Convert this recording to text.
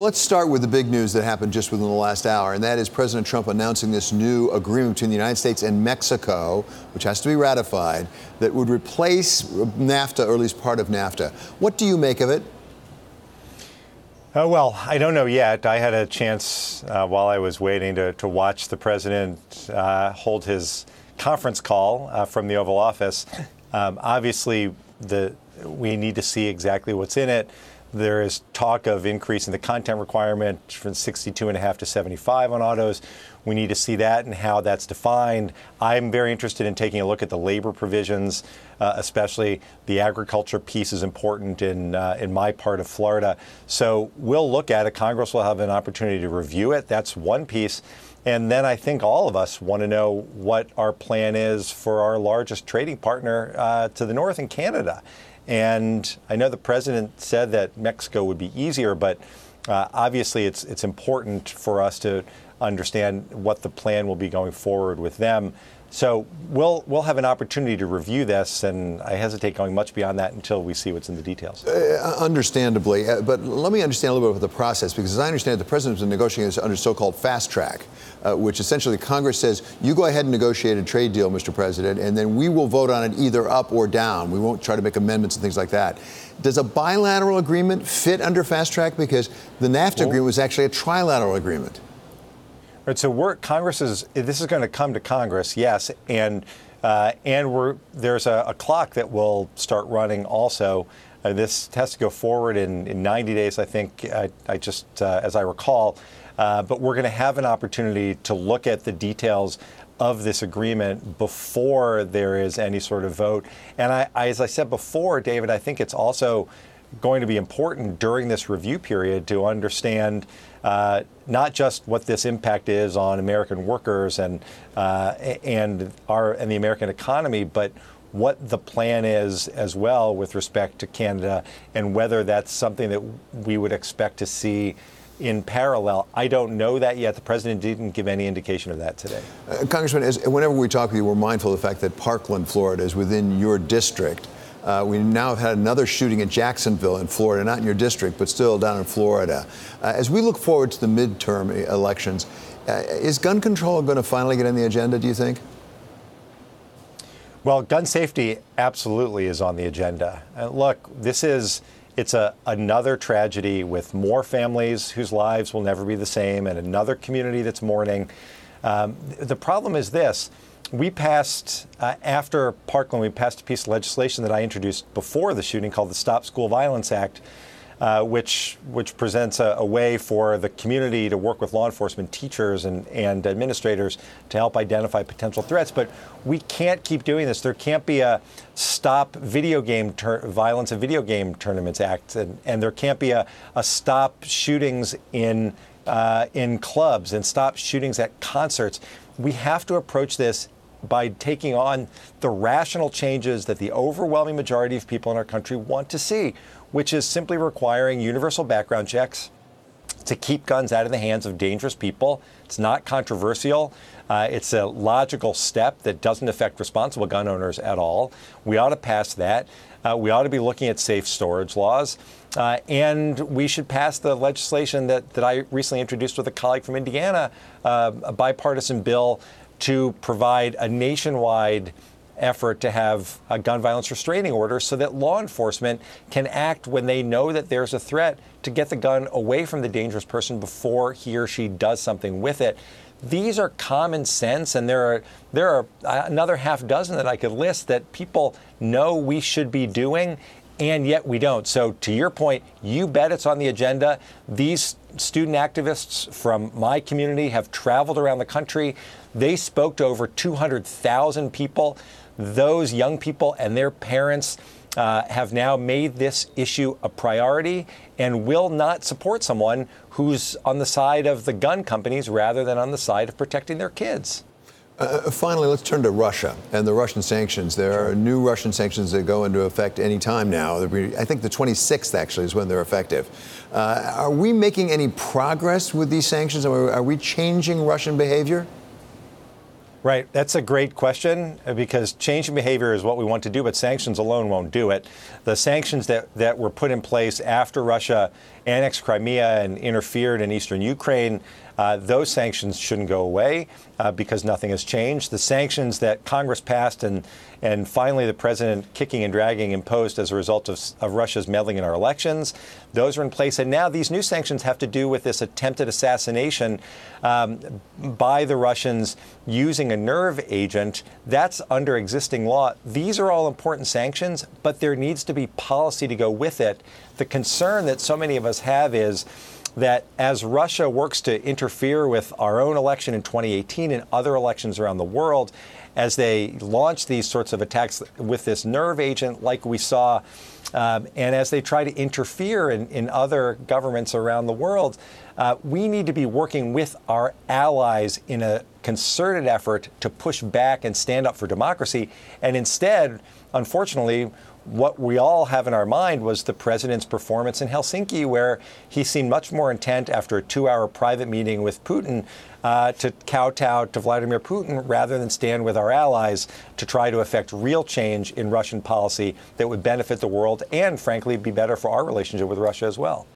Let's start with the big news that happened just within the last hour, and that is President Trump announcing this new agreement between the United States and Mexico, which has to be ratified, that would replace NAFTA, or at least part of NAFTA. What do you make of it? Well, I don't know yet. I had a chance while I was waiting to watch the president hold his conference call from the Oval Office. Obviously, we need to see exactly what's in it. There is talk of increasing the content requirement from 62.5 to 75 on autos. We need to see that and how that's defined. I'm very interested in taking a look at the labor provisions, especially the agriculture piece is important in my part of Florida. So we'll look at it. Congress will have an opportunity to review it. That's one piece. And then I think all of us want to know what our plan is for our largest trading partner to the north in Canada. And I know the president said that Mexico would be easier, but obviously it's important for us to understand what the plan will be going forward with them. So we'll have an opportunity to review this, and I hesitate going much beyond that until we see what's in the details. Understandably, but let me understand a little bit about the process, because as I understand it, the president's been negotiating this under so-called fast track, which essentially Congress says, you go ahead and negotiate a trade deal, Mr. President, and then we will vote on it either up or down. We won't try to make amendments and things like that. Does a bilateral agreement fit under fast track? Because the NAFTA agreement was actually a trilateral agreement. Right, so this is going to come to Congress, yes, and there's a clock that will start running also. This has to go forward in 90 days, I think, as I recall. But we're going to have an opportunity to look at the details of this agreement before there is any sort of vote. And as I said before, David, I think it's also going to be important during this review period to understand not just what this impact is on American workers and the American economy, but what the plan is as well with respect to Canada and whether that's something that we would expect to see in parallel. I don't know that yet. The president didn't give any indication of that today. Congressman, whenever we talk with you, we're mindful of the fact that Parkland, Florida, is within your district. We now have had another shooting in Jacksonville in Florida, not in your district, but still down in Florida. As we look forward to the midterm elections, is gun control going to finally get on the agenda, do you think? Well, gun safety absolutely is on the agenda. Look, it's another tragedy with more families whose lives will never be the same and another community that's mourning. The problem is this. We passed, after Parkland, we passed a piece of legislation that I introduced before the shooting called the Stop School Violence Act, which presents a way for the community to work with law enforcement, teachers and administrators to help identify potential threats. But we can't keep doing this. There can't be a Stop Video Game Violence and Video Game Tournaments Act, and there can't be a Stop Shootings in clubs and Stop Shootings at concerts. We have to approach this by taking on the rational changes that the overwhelming majority of people in our country want to see, which is simply requiring universal background checks to keep guns out of the hands of dangerous people. It's not controversial. It's a logical step that doesn't affect responsible gun owners at all. We ought to pass that. We ought to be looking at safe storage laws. And we should pass the legislation that I recently introduced with a colleague from Indiana, a bipartisan bill to provide a nationwide effort to have a gun violence restraining order so that law enforcement can act when they know that there's a threat to get the gun away from the dangerous person before he or she does something with it. These are common sense, and there are another half dozen that I could list that people know we should be doing, and yet we don't. So to your point, you bet it's on the agenda. These student activists from my community have traveled around the country. They spoke to over 200,000 people. Those young people and their parents have now made this issue a priority and will not support someone who's on the side of the gun companies rather than on the side of protecting their kids. Finally, let's turn to Russia and the Russian sanctions. There are new Russian sanctions that go into effect any time now. I think the 26th actually is when they're effective. Are we making any progress with these sanctions? Are we changing Russian behavior? Right. That's a great question, because changing behavior is what we want to do, but sanctions alone won't do it. The sanctions that were put in place after Russia annexed Crimea and interfered in eastern Ukraine, those sanctions shouldn't go away because nothing has changed. The sanctions that Congress passed and finally the president kicking and dragging imposed as a result of Russia's meddling in our elections, those are in place. And now these new sanctions have to do with this attempted assassination by the Russians using a nerve agent. That's under existing law. These are all important sanctions, but there needs to be policy to go with it. The concern that so many of us have is that as Russia works to interfere with our own election in 2018 and other elections around the world, as they launch these sorts of attacks with this nerve agent like we saw, and as they try to interfere in other governments around the world, we need to be working with our allies in a concerted effort to push back and stand up for democracy. And instead, unfortunately, what we all have in our mind was the president's performance in Helsinki, where he seemed much more intent after a 2-hour private meeting with Putin to kowtow to Vladimir Putin rather than stand with our allies to try to effect real change in Russian policy that would benefit the world and, frankly, be better for our relationship with Russia as well.